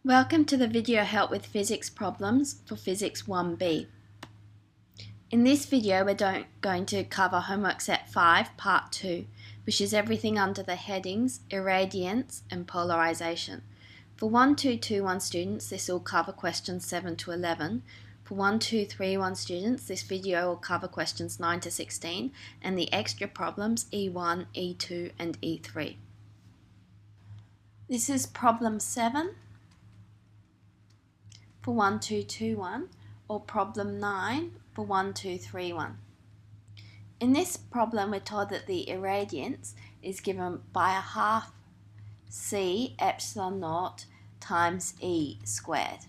Welcome to the video help with physics problems for Physics 1B. In this video we're going to cover homework set 5 part 2, which is everything under the headings irradiance and polarization. For 1221 students this will cover questions 7 to 11. For 1231 students this video will cover questions 9 to 16 and the extra problems E1, E2 and E3. This is problem 7 for 1221 or problem 9 for 1231. In this problem we're told that the irradiance is given by a half c epsilon naught times E squared.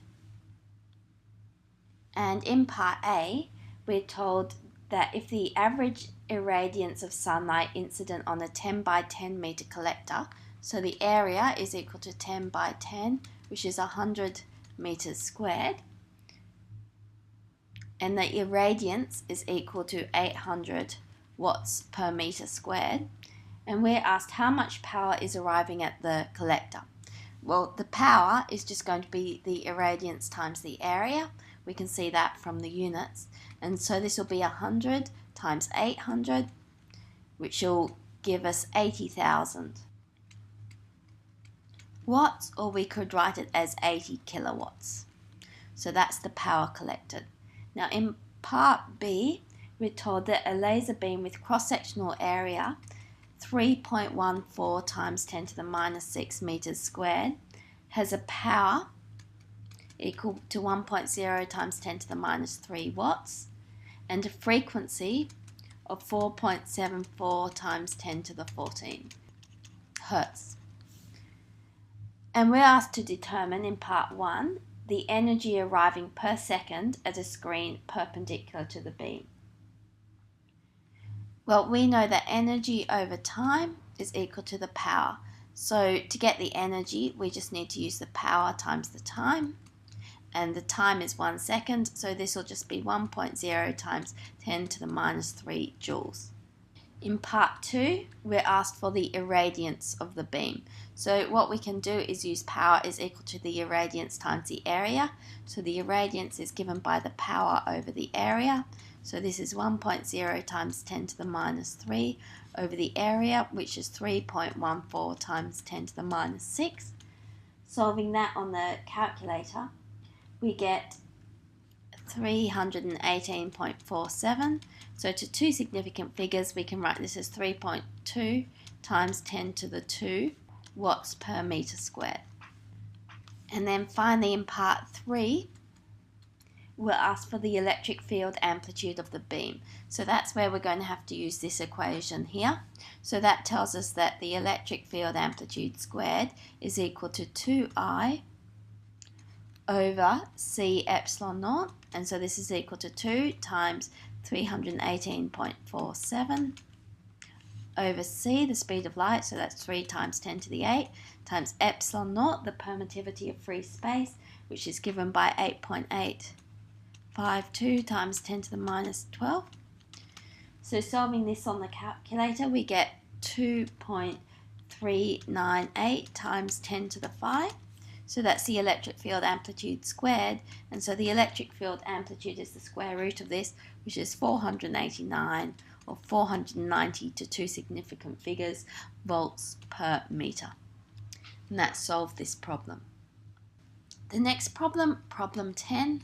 And in part A we're told that if the average irradiance of sunlight incident on a 10 by 10 meter collector, so the area is equal to 10 by 10, which is 100 meters squared, and the irradiance is equal to 800 watts per meter squared, and we're asked how much power is arriving at the collector. Well, the power is just going to be the irradiance times the area. We can see that from the units, and so this will be 100 times 800, which will give us 80,000 watts, or we could write it as 80 kilowatts. So that's the power collected. Now in part B, we're told that a laser beam with cross-sectional area 3.14 times 10 to the minus 6 meters squared has a power equal to 1.0 times 10 to the minus 3 watts and a frequency of 4.74 times 10 to the 14 hertz. And we're asked to determine in part 1 the energy arriving per second at a screen perpendicular to the beam. Well, we know that energy over time is equal to the power. So to get the energy, we just need to use the power times the time. And the time is 1 second, so this will just be 1.0 times 10 to the minus 3 joules. In part 2, we're asked for the irradiance of the beam. So what we can do is use power is equal to the irradiance times the area. So the irradiance is given by the power over the area. So this is 1.0 times 10 to the minus 3 over the area, which is 3.14 times 10 to the minus 6. Solving that on the calculator, we get 318.47. So to two significant figures, we can write this as 3.2 times 10 to the 2 watts per meter squared. And then finally in part 3, we're asked for the electric field amplitude of the beam. So that's where we're going to have to use this equation here. So that tells us that the electric field amplitude squared is equal to 2I over c epsilon naught, and so this is equal to 2 times 318.47 over c, the speed of light, so that's 3 times 10 to the 8, times epsilon naught, the permittivity of free space, which is given by 8.852 times 10 to the minus 12. So solving this on the calculator, we get 2.398 times 10 to the 5. So that's the electric field amplitude squared, and so the electric field amplitude is the square root of this, which is 489 or 490 to two significant figures volts per meter. And that solved this problem. The next problem, problem 10,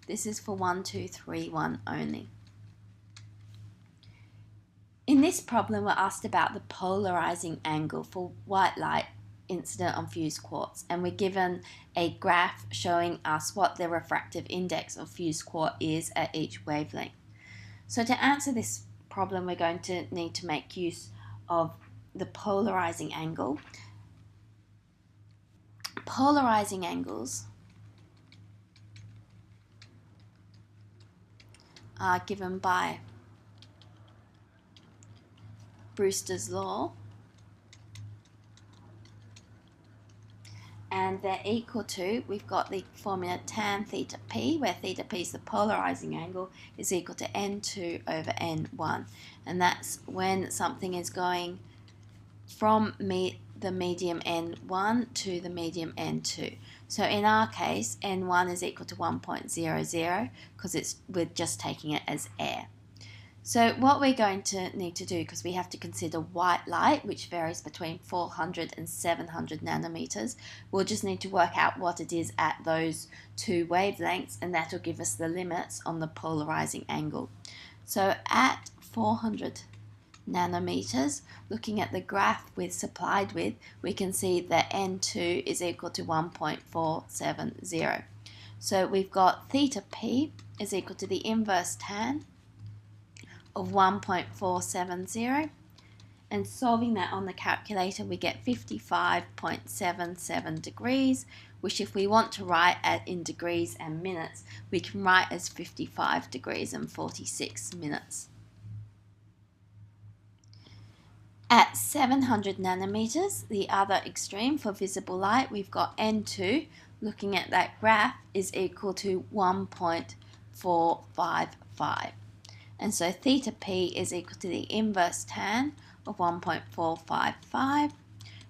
this is for 1231 only. In this problem we're asked about the polarizing angle for white light incident on fused quartz, and we're given a graph showing us what the refractive index of fused quartz is at each wavelength. So to answer this problem we're going to need to make use of the polarizing angle. Polarizing angles are given by Brewster's law, and they're equal to, we've got the formula tan theta p, where theta p is the polarizing angle, is equal to n2 over n1. And that's when something is going from the medium N1 to the medium N2. So in our case, N1 is equal to 1.00 because we're just taking it as air. So what we're going to need to do, because we have to consider white light, which varies between 400 and 700 nanometers, we'll just need to work out what it is at those two wavelengths, and that will give us the limits on the polarizing angle. So at 400 nanometers, looking at the graph we're supplied with, we can see that N2 is equal to 1.470. So we've got theta P is equal to the inverse tan of 1.470, and solving that on the calculator we get 55.77 degrees, which if we want to write in degrees and minutes, we can write as 55 degrees and 46 minutes. At 700 nanometers, the other extreme for visible light, we've got N2, looking at that graph, is equal to 1.455. And so theta P is equal to the inverse tan of 1.455,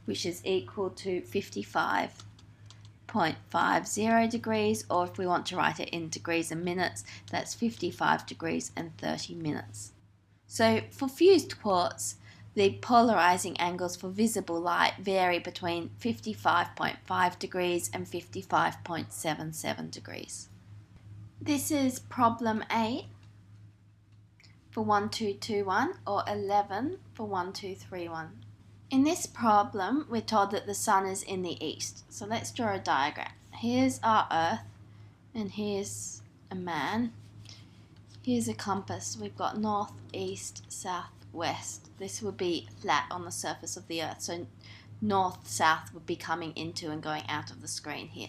which is equal to 55.50 degrees, or if we want to write it in degrees and minutes, that's 55 degrees and 30 minutes. So for fused quartz, the polarizing angles for visible light vary between 55.5 degrees and 55.77 degrees. This is problem 8 for 1221 or 11 for 1231. In this problem, we're told that the sun is in the east. So let's draw a diagram. Here's our Earth, and here's a man. Here's a compass. We've got north, east, south, west. This would be flat on the surface of the Earth. So north, south would be coming into and going out of the screen here.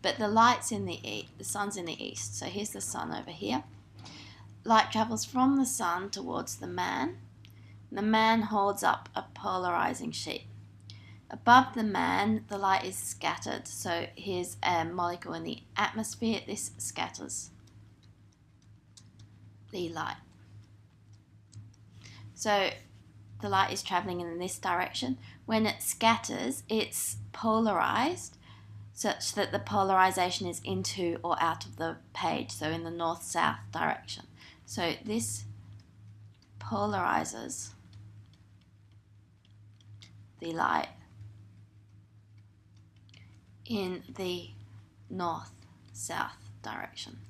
But the light's in the east, the sun's in the east. So here's the sun over here. Light travels from the sun towards the man. The man holds up a polarizing sheet. Above the man, the light is scattered. So here's a molecule in the atmosphere. This scatters the light. So the light is traveling in this direction. When it scatters, it's polarized such that the polarization is into or out of the page, so in the north-south direction. So this polarizes the light in the north-south direction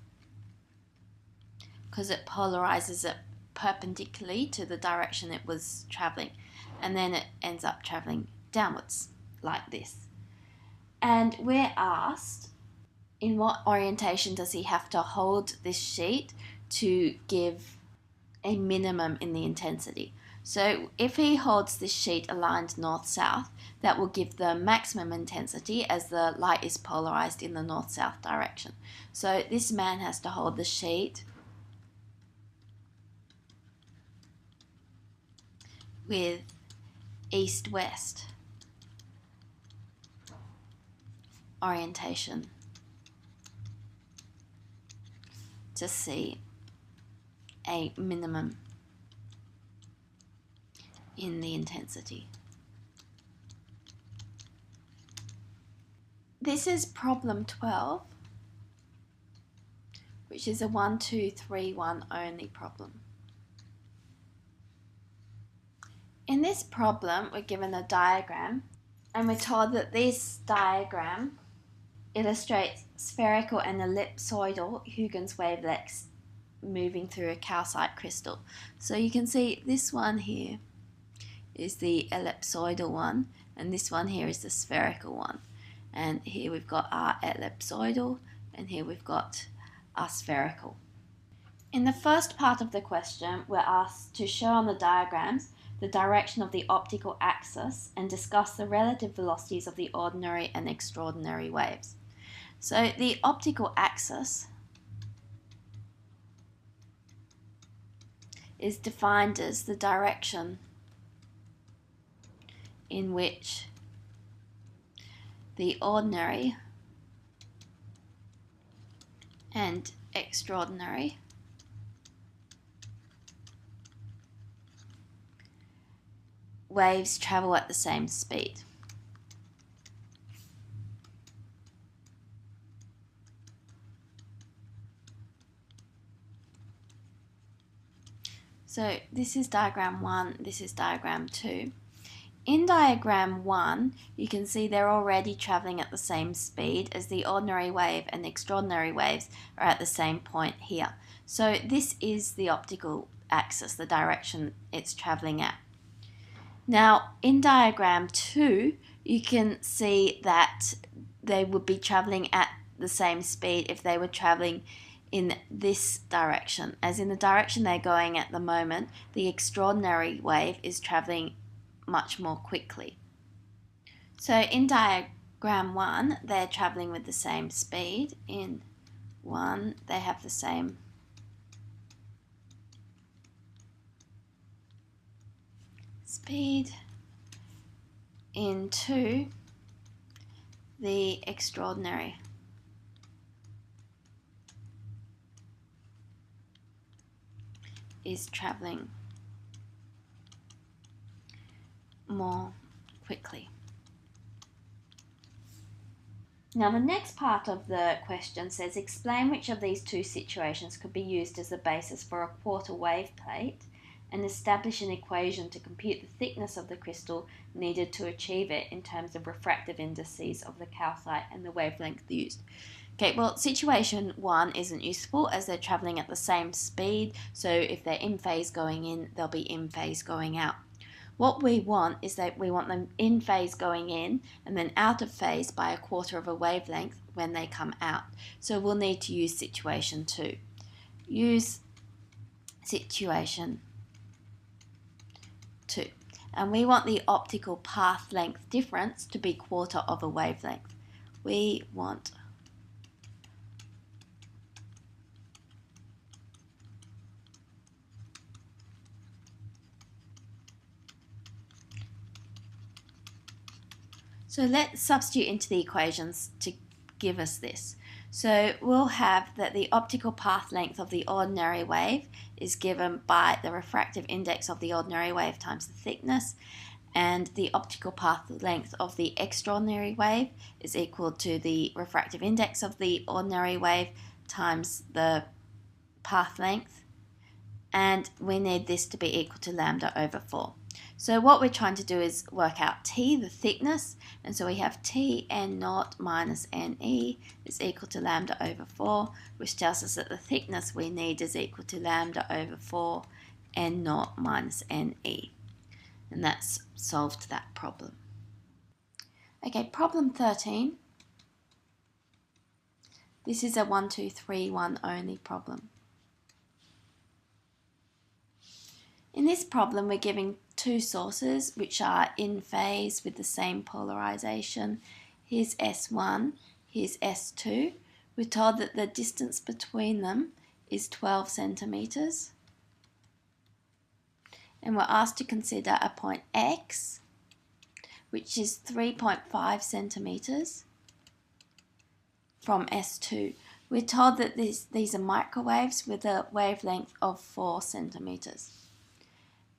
because it polarizes it perpendicularly to the direction it was traveling, and then it ends up traveling downwards like this. And we're asked, in what orientation does he have to hold this sheet to give a minimum in the intensity? So if he holds this sheet aligned north-south, that will give the maximum intensity as the light is polarized in the north-south direction. So this man has to hold the sheet with east-west orientation to see a minimum in the intensity. This is problem 12, which is a 1, 2, 3, 1 only problem. In this problem, we're given a diagram, and we're told that this diagram illustrates spherical and ellipsoidal Huygens wavelets moving through a calcite crystal. So you can see this one here is the ellipsoidal one, and this one here is the spherical one. And here we've got our ellipsoidal, and here we've got our spherical. In the first part of the question, we're asked to show on the diagrams the direction of the optical axis and discuss the relative velocities of the ordinary and extraordinary waves. So the optical axis is defined as the direction in which the ordinary and extraordinary waves travel at the same speed. So this is diagram 1, this is diagram 2. In diagram 1, you can see they're already travelling at the same speed as the ordinary wave and the extraordinary waves are at the same point here. So this is the optical axis, the direction it's travelling at. Now in diagram 2, you can see that they would be travelling at the same speed if they were travelling in this direction. As in the direction they're going at the moment, the extraordinary wave is travelling much more quickly. So in diagram 1, they're travelling with the same speed. In 1, they have the same speed. In 2, the extraordinary is travelling more quickly. Now the next part of the question says, explain which of these two situations could be used as the basis for a quarter wave plate and establish an equation to compute the thickness of the crystal needed to achieve it in terms of refractive indices of the calcite and the wavelength used. Okay, well, situation 1 isn't useful as they're travelling at the same speed, so if they're in phase going in, they'll be in phase going out. What we want is that we want them in phase going in and then out of phase by a quarter of a wavelength when they come out. So we'll need to use situation 2. Use situation 2. And we want the optical path length difference to be quarter of a wavelength. We want So let's substitute into the equations to give us this. So we'll have that the optical path length of the ordinary wave is given by the refractive index of the ordinary wave times the thickness, and the optical path length of the extraordinary wave is equal to the refractive index of the ordinary wave times the path length, and we need this to be equal to lambda over 4. So what we're trying to do is work out T, the thickness, and so we have T n naught minus NE is equal to lambda over 4, which tells us that the thickness we need is equal to lambda over 4 n naught minus NE. And that's solved that problem. Okay, problem 13. This is a 1, 2, 3, 1 only problem. In this problem, we're giving two sources which are in phase with the same polarization. Here's S1, here's S2. We're told that the distance between them is 12 centimeters. And we're asked to consider a point X, which is 3.5 centimeters from S2. We're told that these are microwaves with a wavelength of 4 centimeters.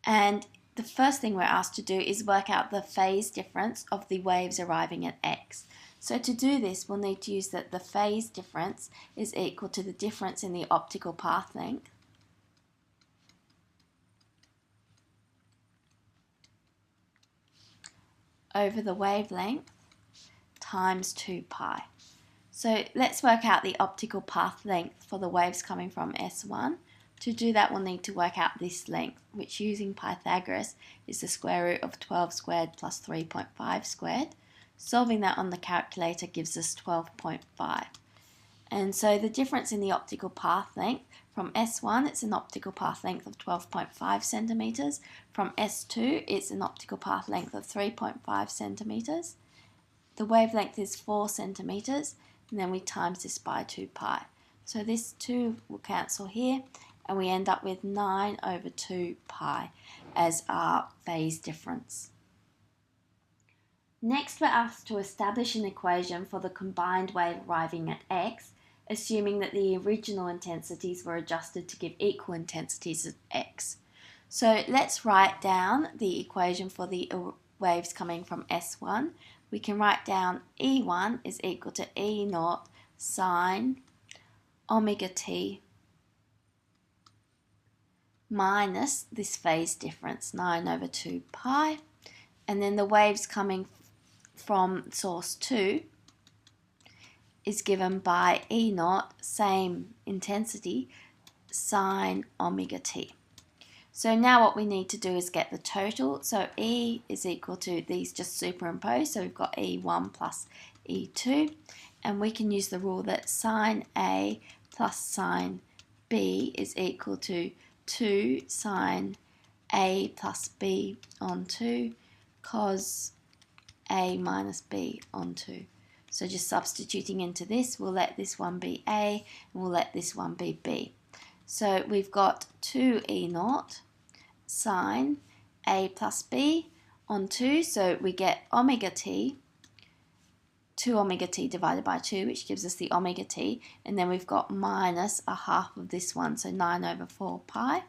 And the first thing we're asked to do is work out the phase difference of the waves arriving at X. So to do this, we'll need to use that the phase difference is equal to the difference in the optical path length over the wavelength times 2 pi. So let's work out the optical path length for the waves coming from S1. To do that, we'll need to work out this length, which using Pythagoras is the square root of 12 squared plus 3.5 squared. Solving that on the calculator gives us 12.5. And so the difference in the optical path length, from S1 it's an optical path length of 12.5 centimeters. From S2 it's an optical path length of 3.5 centimeters. The wavelength is 4 centimeters, and then we times this by 2 pi. So this 2 will cancel here, and we end up with 9 over 2 pi as our phase difference. Next, we're asked to establish an equation for the combined wave arriving at X, assuming that the original intensities were adjusted to give equal intensities at X. So let's write down the equation for the waves coming from S1. We can write down E1 is equal to E naught sine omega t minus this phase difference, 9 over 2 pi, and then the waves coming from source 2 is given by E naught, same intensity, sine omega t. So now what we need to do is get the total. So E is equal to, these just superimpose, so we've got E1 plus E2, and we can use the rule that sine A plus sine B is equal to 2 sine A plus B on 2 cos A minus B on 2. So just substituting into this, we'll let this one be A and we'll let this one be B. So we've got 2 E naught sine A plus B on 2, so we get omega t, 2 omega t divided by 2, which gives us the omega t, and then we've got minus a half of this one, so 9 over 4 pi,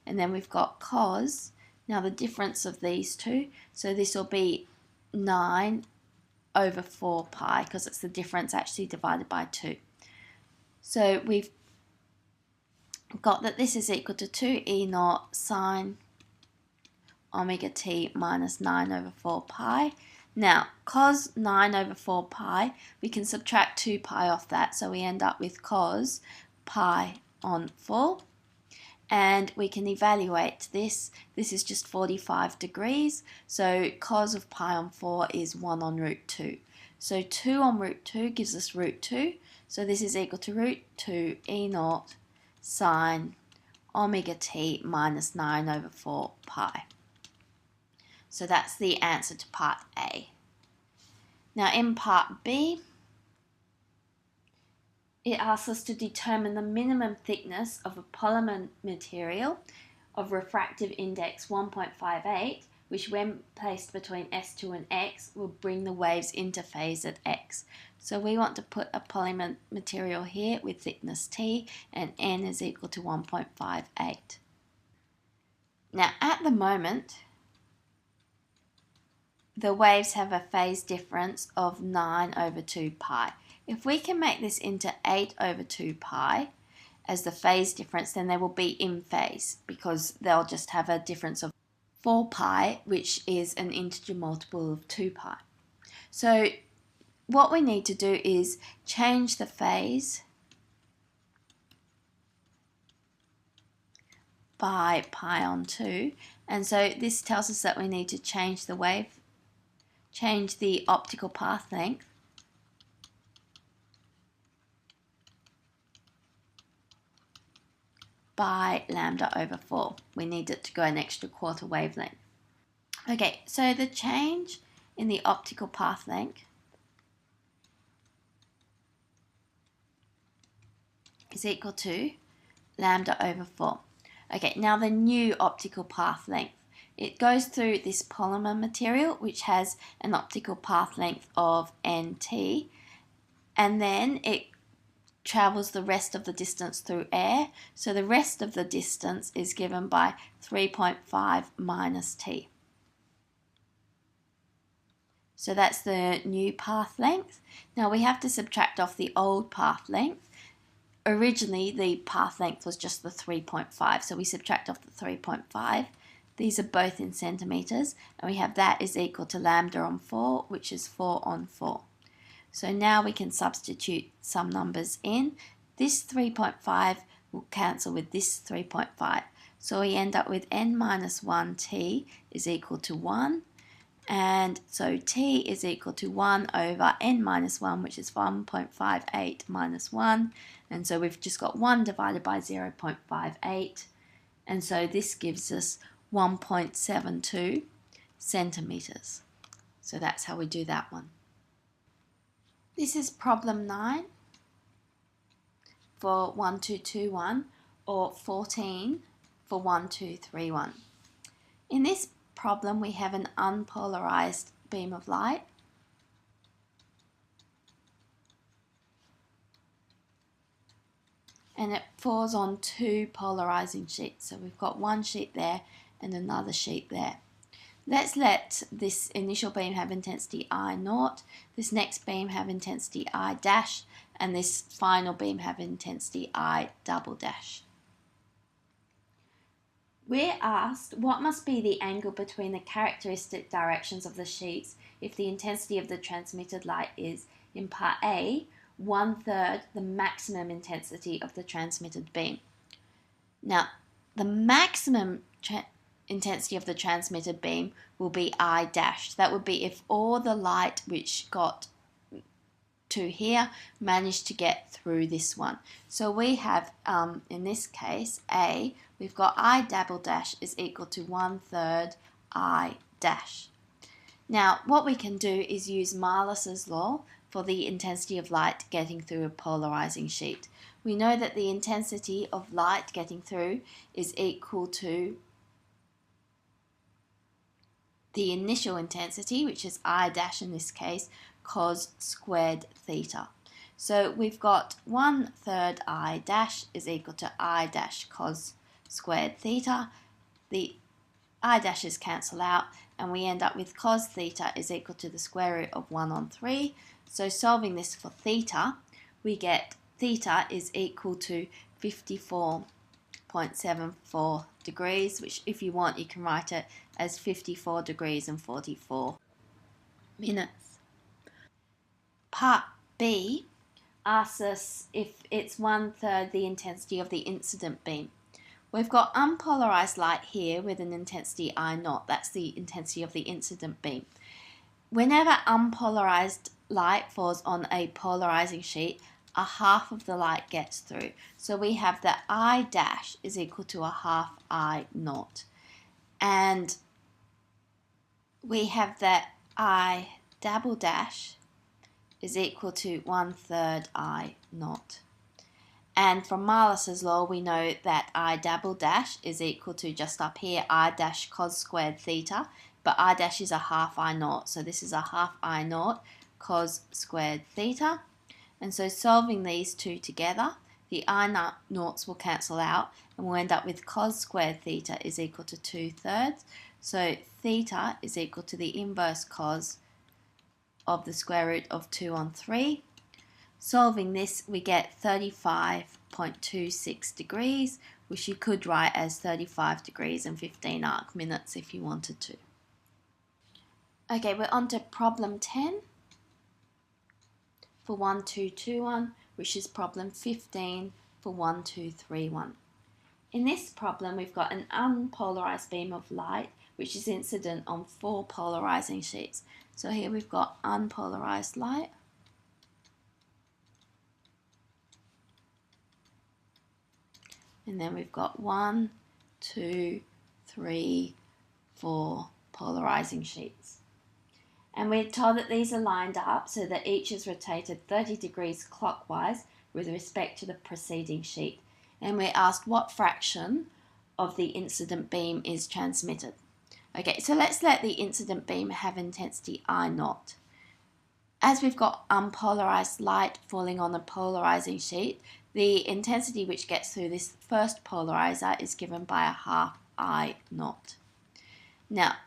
and then we've got cos, now the difference of these two, so this will be 9 over 4 pi, because it's the difference actually divided by 2. So we've got that this is equal to 2 E naught sine omega t minus 9 over 4 pi. Now, cos 9 over 4 pi, we can subtract 2 pi off that, so we end up with cos pi on 4. And we can evaluate this. This is just 45 degrees, so cos of pi on 4 is 1 on root 2. So 2 on root 2 gives us root 2, so this is equal to root 2 E naught sine omega t minus 9 over 4 pi. So that's the answer to part A. Now in part B, it asks us to determine the minimum thickness of a polymer material of refractive index 1.58, which when placed between S2 and X will bring the waves into phase at X. So we want to put a polymer material here with thickness T, and N is equal to 1.58. Now at the moment, the waves have a phase difference of 9 over 2 pi. If we can make this into 8 over 2 pi as the phase difference, then they will be in phase because they'll just have a difference of 4 pi, which is an integer multiple of 2 pi. So what we need to do is change the phase by pi on 2, and so this tells us that we need to change the optical path length by lambda over 4. We need it to go an extra quarter wavelength. Okay, so the change in the optical path length is equal to lambda over 4. Okay, now the new optical path length. It goes through this polymer material, which has an optical path length of nt, and then it travels the rest of the distance through air. So the rest of the distance is given by 3.5 minus t. So that's the new path length. Now we have to subtract off the old path length. Originally the path length was just the 3.5, so we subtract off the 3.5. These are both in centimetres, and we have that is equal to lambda on 4, which is 4 on 4. So now we can substitute some numbers in. This 3.5 will cancel with this 3.5. So we end up with n minus 1t is equal to 1. And so t is equal to 1 over n minus 1, which is 1.58 minus 1. And so we've just got 1 divided by 0.58. And so this gives us 1.72 centimetres. So that's how we do that one. This is problem 9 for 1221 or 14 for 1231. In this problem we have an unpolarized beam of light. And it falls on 2 polarizing sheets. So we've got one sheet there and another sheet there. Let's let this initial beam have intensity I naught, this next beam have intensity I dash, and this final beam have intensity I double dash. We're asked what must be the angle between the characteristic directions of the sheets if the intensity of the transmitted light is, in part A, 1/3 the maximum intensity of the transmitted beam. Now, the maximum intensity of the transmitted beam will be I dashed. That would be if all the light which got to here managed to get through this one. So we have, in this case, A, we've got I double dash is equal to 1/3 I dash. Now, what we can do is use Malus's law for the intensity of light getting through a polarizing sheet. We know that the intensity of light getting through is equal to the initial intensity, which is I dash in this case, cos squared theta. So we've got 1/3 I dash is equal to I dash cos squared theta. The I dashes cancel out and we end up with cos theta is equal to the square root of 1/3. So solving this for theta, we get theta is equal to 54.74 degrees, which if you want you can write it as 54 degrees and 44 minutes. Part B asks us if it's 1/3 the intensity of the incident beam. We've got unpolarized light here with an intensity I0. That's the intensity of the incident beam. Whenever unpolarized light falls on a polarizing sheet, a half of the light gets through. So we have that I dash is equal to a half I0. And we have that I double dash is equal to 1/3 I0. And from Malus's law, we know that I double dash is equal to just up here, I dash cos squared theta, but I dash is a half I0, so this is a half I0 cos squared theta. And so solving these two together, the I0s will cancel out, and we'll end up with cos squared theta is equal to 2/3. So theta is equal to the inverse cos of the square root of 2/3. Solving this, we get 35.26 degrees, which you could write as 35 degrees and 15 arc minutes if you wanted to. Okay, we're on to problem 10 for 1221, which is problem 15 for 1231. In this problem, we've got an unpolarized beam of light, which is incident on 4 polarizing sheets. So here we've got unpolarized light. And then we've got 1, 2, 3, 4 polarizing sheets. And we're told that these are lined up so that each is rotated 30 degrees clockwise with respect to the preceding sheet. And we're asked what fraction of the incident beam is transmitted. Okay, so let's let the incident beam have intensity I0. As we've got unpolarized light falling on a polarizing sheet, the intensity which gets through this first polarizer is given by a half I0. Now,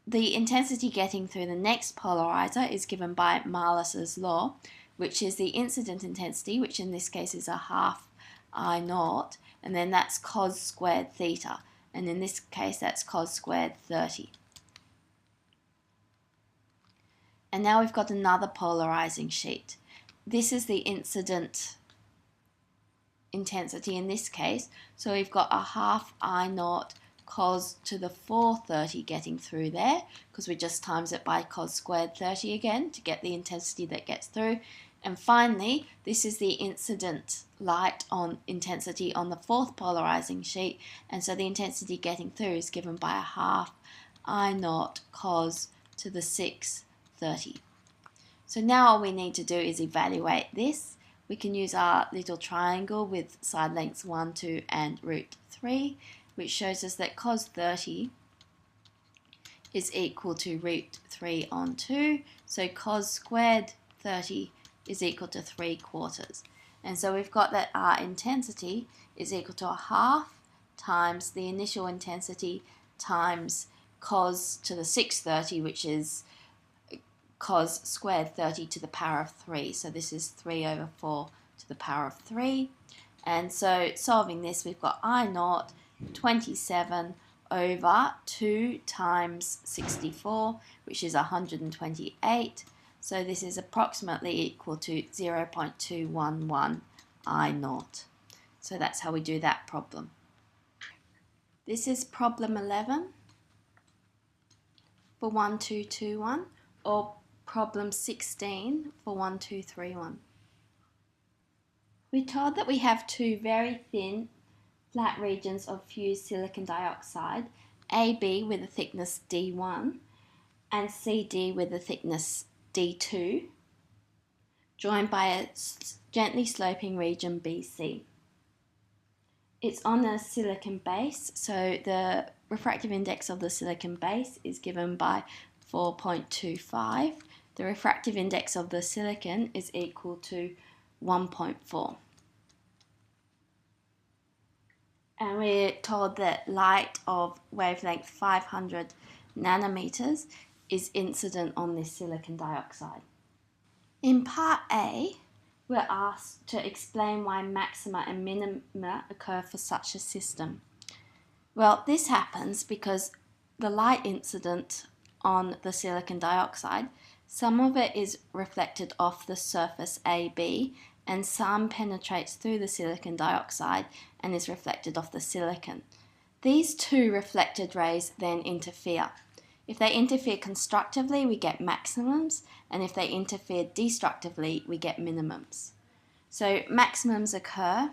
the intensity getting through the next polarizer is given by Malus's law, which is the incident intensity, which in this case is a half I0, and then that's cos squared theta, and in this case that's cos squared 30. And now we've got another polarizing sheet. This is the incident intensity in this case, so we've got a half I0 cos to the 430 getting through there, because we just times it by cos squared 30 again to get the intensity that gets through. And finally, this is the incident light on intensity on the 4th polarizing sheet, and so the intensity getting through is given by a half I0 cos to the 630. So now all we need to do is evaluate this. We can use our little triangle with side lengths 1, 2 and root 3, which shows us that cos 30 is equal to root 3 on 2. So cos squared 30 is equal to 3/4. And so we've got that our intensity is equal to a half times the initial intensity times cos to the 630, which is cos squared 30 to the power of 3. So this is 3/4 to the power of 3. And so solving this, we've got I0 27 over 2 times 64, which is 128. So this is approximately equal to 0.211 I naught. So that's how we do that problem. This is problem 11 for 1221, or problem 16 for 1231. We're told that we have two very thin flat regions of fused silicon dioxide, AB with a thickness D1 and CD with a thickness D2, joined by a gently sloping region BC. It's on a silicon base, so the refractive index of the silicon base is given by 4.25. The refractive index of the silicon is equal to 1.4. And we're told that light of wavelength 500 nanometers is incident on this silicon dioxide. In part A, we're asked to explain why maxima and minima occur for such a system. Well, this happens because the light incident on the silicon dioxide, some of it is reflected off the surface AB, and some penetrates through the silicon dioxide and is reflected off the silicon. These two reflected rays then interfere. If they interfere constructively, we get maximums, and if they interfere destructively, we get minimums. So maximums occur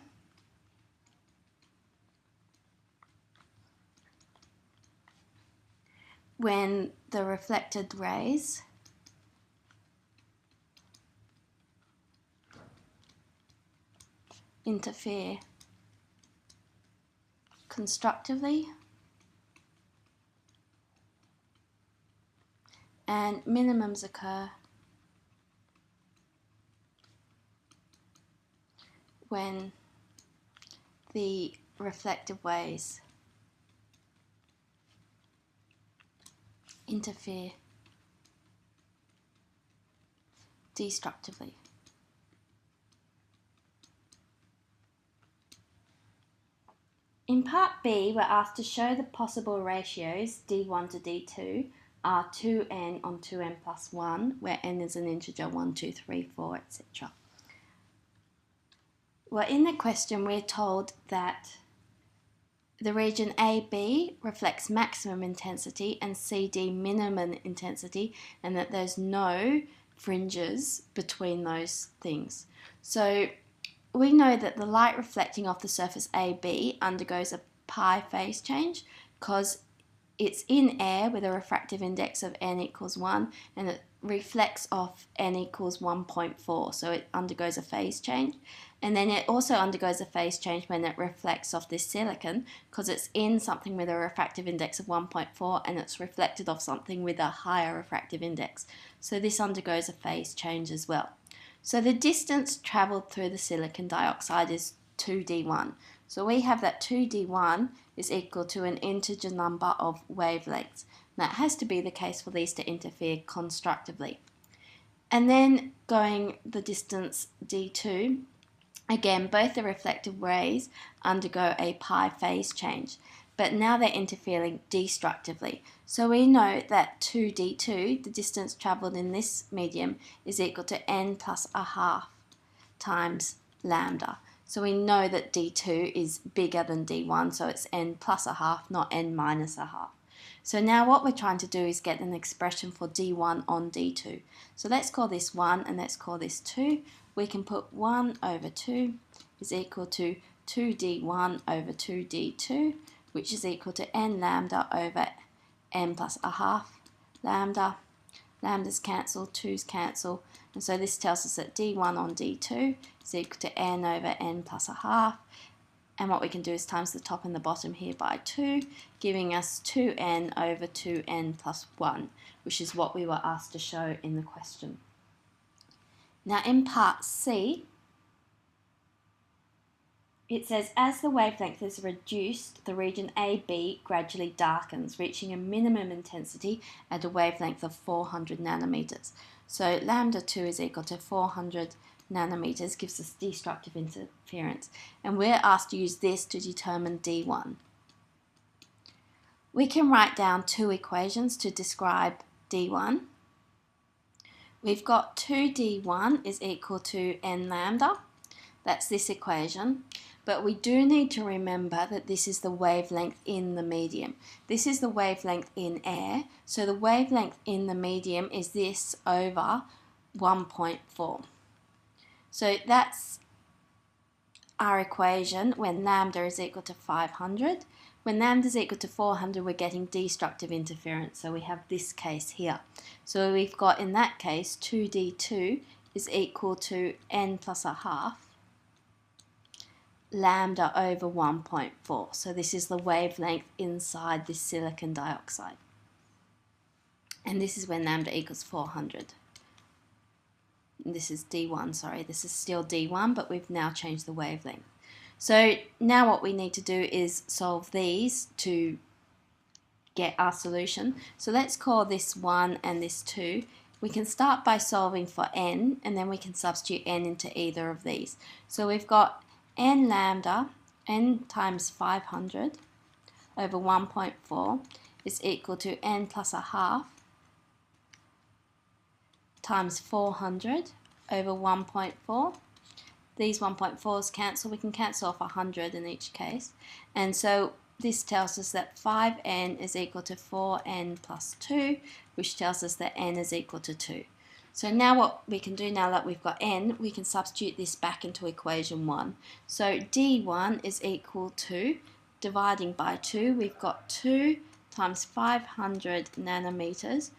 when the reflected rays interfere constructively, and minimums occur when the reflective waves interfere destructively. In part B, we're asked to show the possible ratios D1 to D2 are 2n on 2n plus 1, where n is an integer 1, 2, 3, 4, etc. Well, in the question, we're told that the region AB reflects maximum intensity and CD minimum intensity, and that there's no fringes between those things. So we know that the light reflecting off the surface AB undergoes a pi phase change because it's in air with a refractive index of n equals 1, and it reflects off n equals 1.4, so it undergoes a phase change. And then it also undergoes a phase change when it reflects off this silicon because it's in something with a refractive index of 1.4 and it's reflected off something with a higher refractive index. So this undergoes a phase change as well. So the distance travelled through the silicon dioxide is 2d1. So we have that 2d1 is equal to an integer number of wavelengths. That has to be the case for these to interfere constructively. And then going the distance d2, again, both the reflective rays undergo a pi phase change, but now they're interfering destructively. So we know that 2d2, the distance travelled in this medium, is equal to n plus a half times lambda. So we know that d2 is bigger than d1, so it's n plus a half, not n minus a half. So now what we're trying to do is get an expression for d1 on d2. So let's call this 1 and let's call this 2. We can put 1 over 2 is equal to 2d1 over 2d2, which is equal to n lambda over n plus a half lambda. Lambdas cancel, 2's cancel, and so this tells us that d1 on d2 is equal to n over n plus a half. And what we can do is times the top and the bottom here by 2, giving us 2n over 2n plus 1, which is what we were asked to show in the question. Now in part C, it says, as the wavelength is reduced, the region AB gradually darkens, reaching a minimum intensity at a wavelength of 400 nanometers. So lambda 2 is equal to 400 nanometers, gives us destructive interference. And we're asked to use this to determine D1. We can write down two equations to describe D1. We've got 2D1 is equal to n lambda. That's this equation. But we do need to remember that this is the wavelength in the medium. This is the wavelength in air. So the wavelength in the medium is this over 1.4. So that's our equation when lambda is equal to 500. When lambda is equal to 400, we're getting destructive interference. So we have this case here. So we've got, in that case, 2d2 is equal to n plus a half lambda over 1.4. So this is the wavelength inside this silicon dioxide. And this is when lambda equals 400. And this is D1, sorry, this is still D1, but we've now changed the wavelength. So now what we need to do is solve these to get our solution. So let's call this 1 and this 2. We can start by solving for n, and then we can substitute n into either of these. So we've got n lambda, n times 500 over 1.4 is equal to n plus a half times 400 over 1.4. These 1.4s cancel. We can cancel off 100 in each case. And so this tells us that 5n is equal to 4n plus 2, which tells us that n is equal to 2. So now what we can do, now that we've got n, we can substitute this back into equation 1. So d1 is equal to, dividing by 2, we've got 2 times 500 nanometers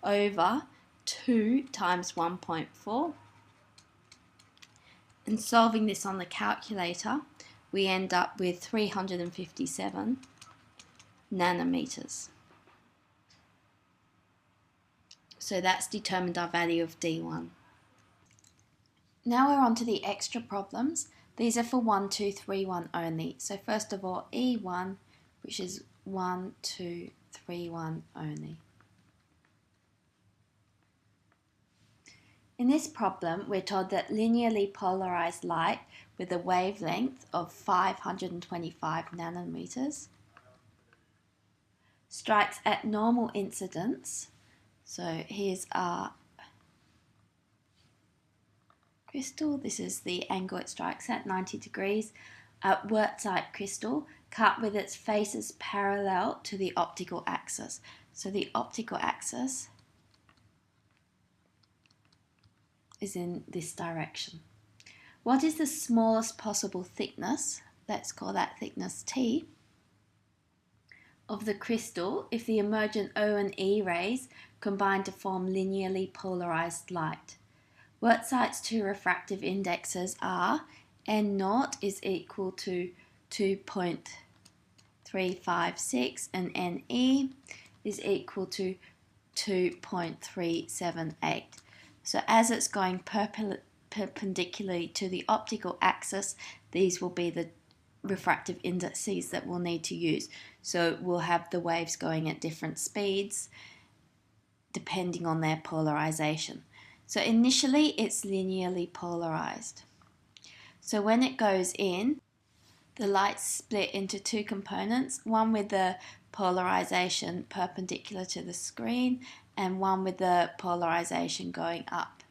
over 2 times 1.4. And solving this on the calculator, we end up with 357 nanometers. So that's determined our value of D1. Now we're on to the extra problems. These are for 1, 2, 3, 1 only. So first of all, E1, which is 1, 2, 3, 1 only. In this problem, we're told that linearly polarized light with a wavelength of 525 nanometers strikes at normal incidence. So here's our crystal. This is the angle it strikes at, 90 degrees. Wurtzite crystal cut with its faces parallel to the optical axis. So the optical axis is in this direction. What is the smallest possible thickness, let's call that thickness T, of the crystal if the emergent O and E rays combine to form linearly polarized light? Wurtzite's two refractive indexes are N0 is equal to 2.356 and NE is equal to 2.378. So as it's going perpendicularly to the optical axis, these will be the refractive indices that we'll need to use. So we'll have the waves going at different speeds depending on their polarization. So initially it's linearly polarized. So when it goes in, the light's split into two components, one with the polarization perpendicular to the screen and one with the polarization going up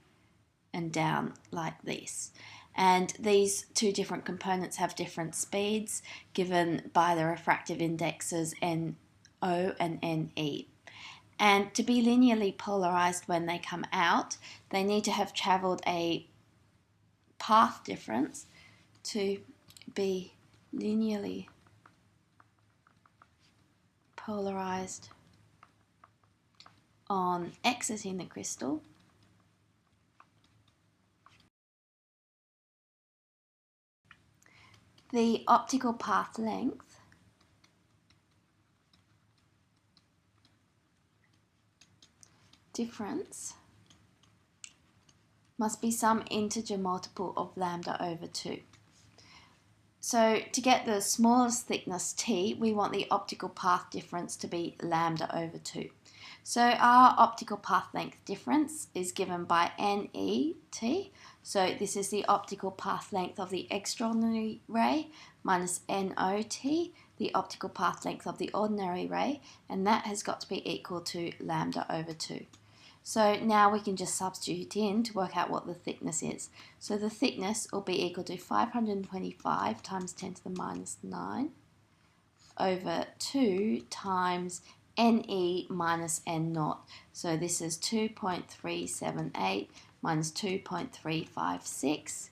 and down like this. And these two different components have different speeds given by the refractive indexes NO and NE. And to be linearly polarized when they come out, they need to have traveled a path difference to be linearly polarized on exiting the crystal the optical path length difference must be some integer multiple of lambda over 2. So to get the smallest thickness T, we want the optical path difference to be lambda over 2. So our optical path length difference is given by NET. So this is the optical path length of the extraordinary ray minus NOT. the optical path length of the ordinary ray, and that has got to be equal to lambda over 2. So now we can just substitute in to work out what the thickness is. So the thickness will be equal to 525 times 10 to the minus 9 over 2 times NE minus N naught. So this is 2.378 minus 2.356.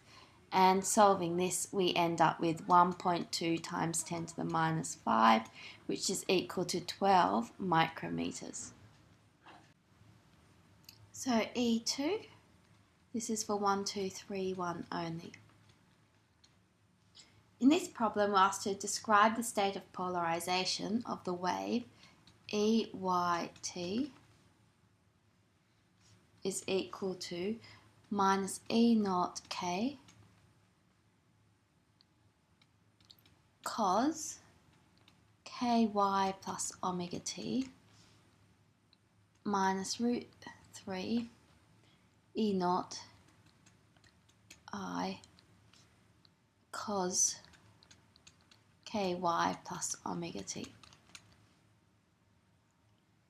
And solving this, we end up with 1.2 times 10 to the minus 5, which is equal to 12 micrometers. So E2, this is for 1231 only. In this problem, we're asked to describe the state of polarization of the wave EYT is equal to minus E naught K cos KY plus omega T minus root 3 E naught I cos KY plus omega T,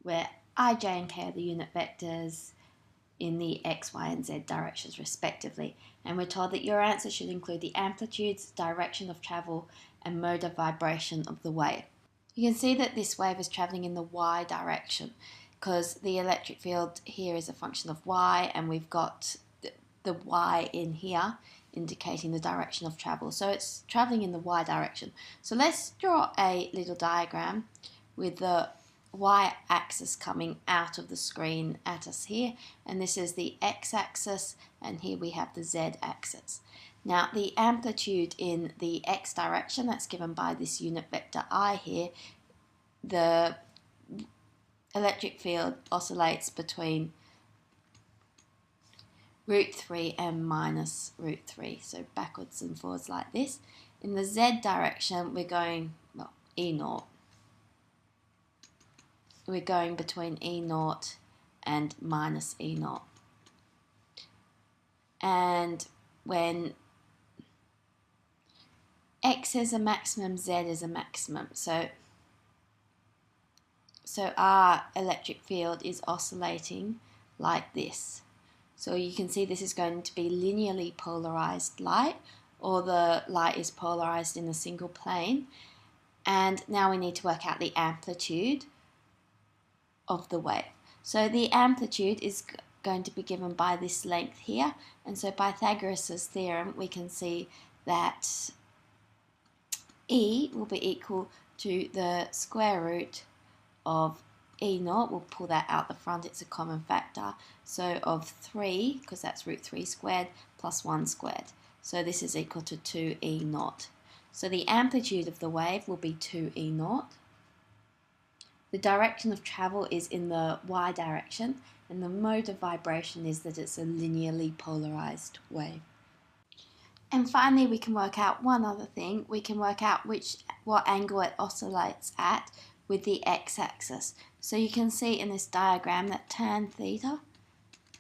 where I, J and K are the unit vectors in the X, Y and Z directions respectively, and we're told that your answer should include the amplitudes, direction of travel and mode of vibration of the wave. You can see that this wave is travelling in the Y direction because the electric field here is a function of Y, and we've got the Y in here indicating the direction of travel. So it's travelling in the Y direction. So let's draw a little diagram with the Y-axis coming out of the screen at us here, and this is the X-axis, and here we have the Z-axis. Now the amplitude in the X direction, that's given by this unit vector I here. The electric field oscillates between root 3 and minus root 3, so backwards and forwards like this. In the Z direction, we're going, well, E naught. We're going between E naught and minus E naught. And when X is a maximum, Z is a maximum. So our electric field is oscillating like this. So you can see this is going to be linearly polarized light, or the light is polarized in a single plane. And now we need to work out the amplitude of the wave. So the amplitude is going to be given by this length here, and so Pythagoras' theorem, we can see that E will be equal to the square root of E naught. We'll pull that out the front, it's a common factor, so of 3, because that's root 3 squared, plus 1 squared. So this is equal to 2E naught. So the amplitude of the wave will be 2E naught. The direction of travel is in the Y direction, and the mode of vibration is that it's a linearly polarized wave. And finally, we can work out one other thing. We can work out what angle it oscillates at with the x-axis. So you can see in this diagram that tan theta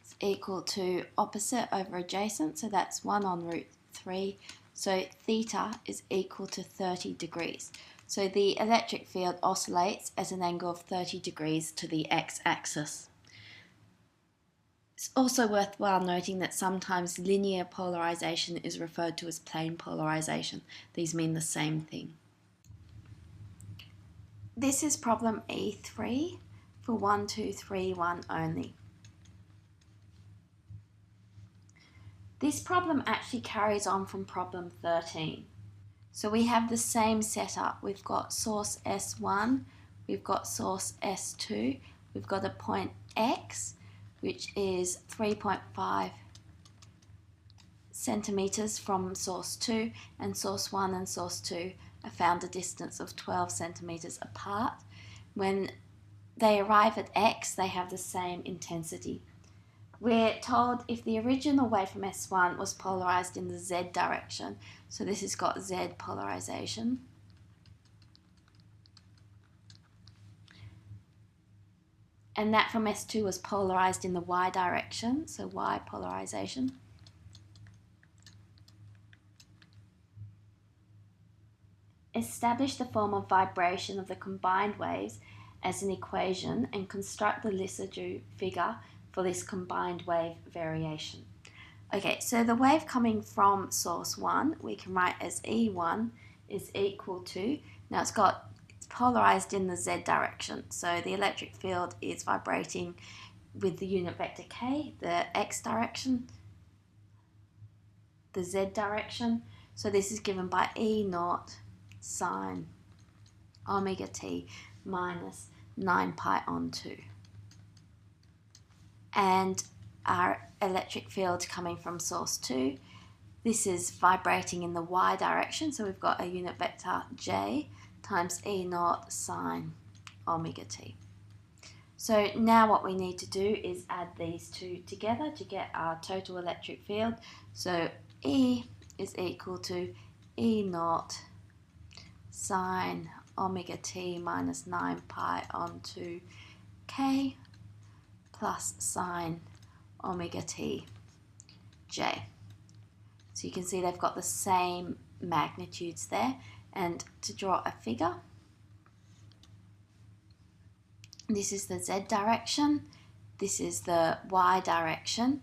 is equal to opposite over adjacent, so that's 1 on root 3. So theta is equal to 30 degrees. So the electric field oscillates at an angle of 30 degrees to the x-axis. It's also worthwhile noting that sometimes linear polarization is referred to as plane polarization. These mean the same thing. This is problem E3 for 1231 only. This problem actually carries on from problem 13. So we have the same setup. We've got source S1, we've got source S2, we've got a point X, which is 3.5 centimeters from source 2, and source 1 and source 2 are found a distance of 12 centimeters apart. When they arrive at X, they have the same intensity. We're told if the original wave from S1 was polarized in the Z direction, so this has got Z polarization, and that from S2 was polarized in the Y direction, so Y polarization. Establish the form of vibration of the combined waves as an equation and construct the Lissajous figure for this combined wave variation. Okay, so the wave coming from source 1 we can write as E1 is equal to, now it's polarized in the Z direction, so the electric field is vibrating with the unit vector k, the x direction, the Z direction, so this is given by E0 sine omega t minus 9 pi on 2. And our electric field coming from source 2, this is vibrating in the y direction, so we've got a unit vector j times E0 sine omega t. So now what we need to do is add these two together to get our total electric field. So E is equal to E0 sine omega t minus 9 pi on 2 k plus sine omega t j. So you can see they've got the same magnitudes there. And to draw a figure, this is the Z direction, this is the Y direction.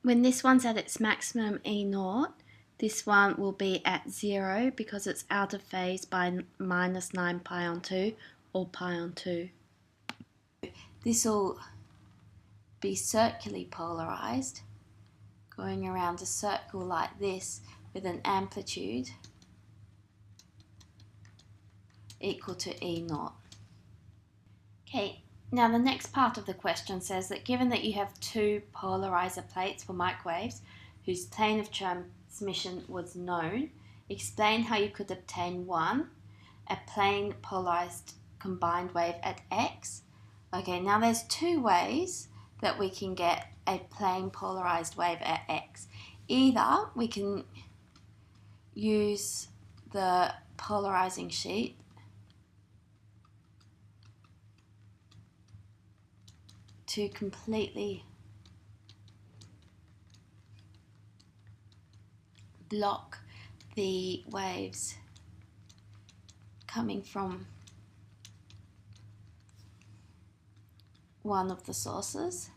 When this one's at its maximum E0, this one will be at 0 because it's out of phase by minus 9 pi on 2 or pi on 2. This will be circularly polarized, going around a circle like this with an amplitude equal to E0. Okay, now the next part of the question says that given that you have two polarizer plates for microwaves whose plane of transmission was known, explain how you could obtain one, a plane polarized combined wave at x. Okay, now there's two ways that we can get a plane polarized wave at x. Either we can use the polarizing sheet to completely block the waves coming from one of the sources,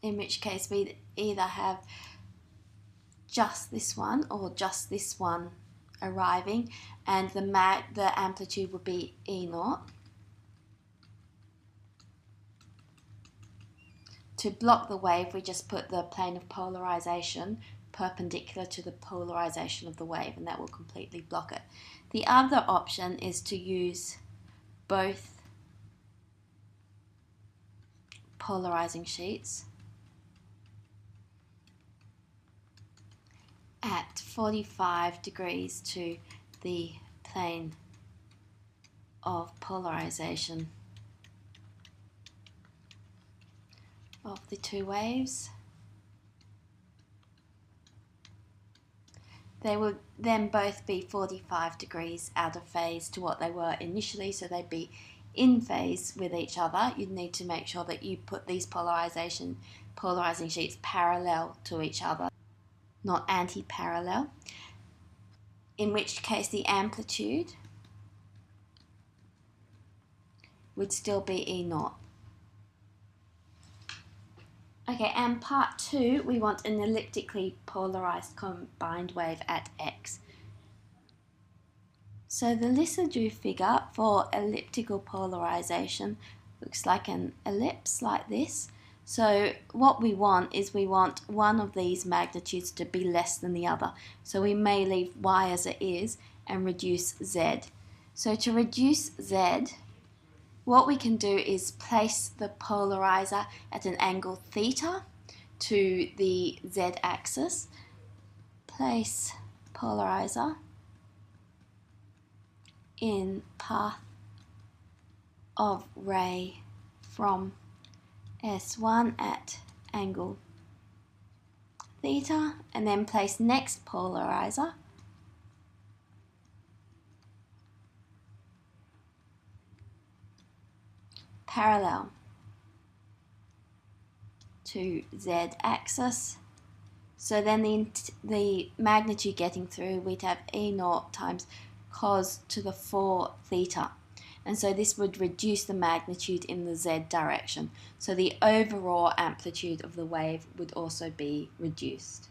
in which case we either have just this one or just this one arriving, and the amplitude would be E0. To block the wave, we just put the plane of polarization perpendicular to the polarization of the wave, and that will completely block it. The other option is to use both polarizing sheets at 45 degrees to the plane of polarization of the two waves. They would then both be 45 degrees out of phase to what they were initially, so they'd be in phase with each other. You'd need to make sure that you put these polarizing sheets parallel to each other, not anti-parallel, in which case the amplitude would still be E0. Okay, and part 2, we want an elliptically polarized combined wave at x. So the Lissajous figure for elliptical polarization looks like an ellipse like this. So what we want is we want one of these magnitudes to be less than the other. So we may leave y as it is and reduce z. So to reduce z, what we can do is place the polarizer at an angle theta to the z-axis. Place polarizer in path of ray from S1 at angle theta, and then place next polarizer parallel to z-axis So then the magnitude getting through, we'd have E naught times cos to the 4 theta. And so this would reduce the magnitude in the z direction. So the overall amplitude of the wave would also be reduced.